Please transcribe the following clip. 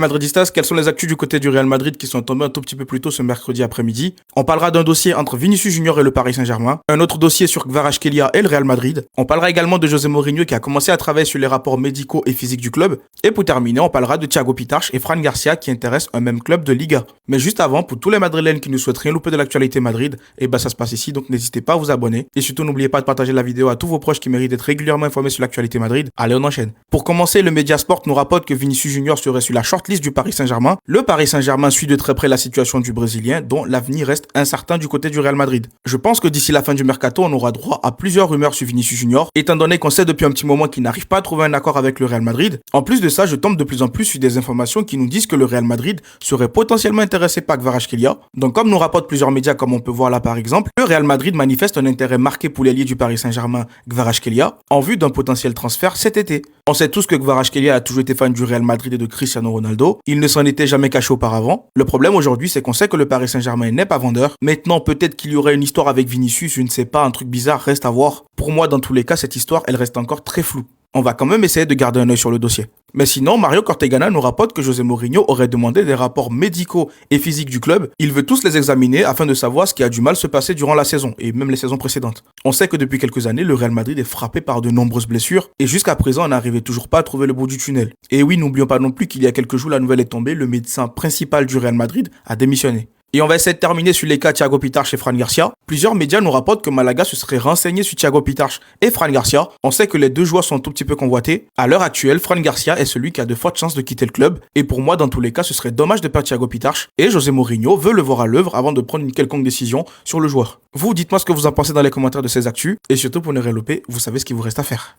Madridistas, quelles sont les actus du côté du Real Madrid qui sont tombées un tout petit peu plus tôt ce mercredi après-midi? On parlera d'un dossier entre Vinicius Junior et le Paris Saint-Germain, un autre dossier sur Kvaratskhelia et le Real Madrid. On parlera également de José Mourinho qui a commencé à travailler sur les rapports médicaux et physiques du club. Et pour terminer, on parlera de Thiago Pitach et Fran Garcia qui intéressent un même club de Liga. Mais juste avant, pour tous les Madrilènes qui ne souhaitent rien louper de l'actualité Madrid, ça se passe ici, donc n'hésitez pas à vous abonner. Et surtout, n'oubliez pas de partager la vidéo à tous vos proches qui méritent d'être régulièrement informés sur l'actualité Madrid. Allez, on enchaîne. Pour commencer, le Mediasport nous rapporte que Vinicius Junior serait sur la shortlist du Paris Saint-Germain. Le Paris Saint-Germain suit de très près la situation du Brésilien, dont l'avenir reste incertain du côté du Real Madrid. Je pense que d'ici la fin du mercato, on aura droit à plusieurs rumeurs sur Vinicius Junior, étant donné qu'on sait depuis un petit moment qu'il n'arrive pas à trouver un accord avec le Real Madrid. En plus de ça, je tombe de plus en plus sur des informations qui nous disent que le Real Madrid serait potentiellement intéressé par Kvaratskhelia. Donc comme nous rapportent plusieurs médias comme on peut voir là par exemple, le Real Madrid manifeste un intérêt marqué pour l'ailier du Paris Saint-Germain, Kvaratskhelia, en vue d'un potentiel transfert cet été. On sait tous que Kvaratskhelia a toujours été fan du Real Madrid et de Cristiano Ronaldo. Il ne s'en était jamais caché auparavant. Le problème aujourd'hui, c'est qu'on sait que le Paris Saint-Germain n'est pas vendeur. Maintenant, peut-être qu'il y aurait une histoire avec Vinicius, je ne sais pas, un truc bizarre, reste à voir. Pour moi, dans tous les cas, cette histoire, elle reste encore très floue. On va quand même essayer de garder un œil sur le dossier. Mais sinon, Mario Cortegana nous rapporte que José Mourinho aurait demandé des rapports médicaux et physiques du club. Il veut tous les examiner afin de savoir ce qui a du mal se passer durant la saison et même les saisons précédentes. On sait que depuis quelques années, le Real Madrid est frappé par de nombreuses blessures et jusqu'à présent, on n'arrivait toujours pas à trouver le bout du tunnel. Et oui, n'oublions pas non plus qu'il y a quelques jours, la nouvelle est tombée, le médecin principal du Real Madrid a démissionné. Et on va essayer de terminer sur les cas Thiago Pitach et Fran Garcia. Plusieurs médias nous rapportent que Malaga se serait renseigné sur Thiago Pitach et Fran Garcia. On sait que les deux joueurs sont un tout petit peu convoités. À l'heure actuelle, Fran Garcia est celui qui a de fortes chances de quitter le club. Et pour moi, dans tous les cas, ce serait dommage de perdre Thiago Pitach. Et José Mourinho veut le voir à l'œuvre avant de prendre une quelconque décision sur le joueur. Vous, dites-moi ce que vous en pensez dans les commentaires de ces actus. Et surtout, pour ne rien louper, vous savez ce qu'il vous reste à faire.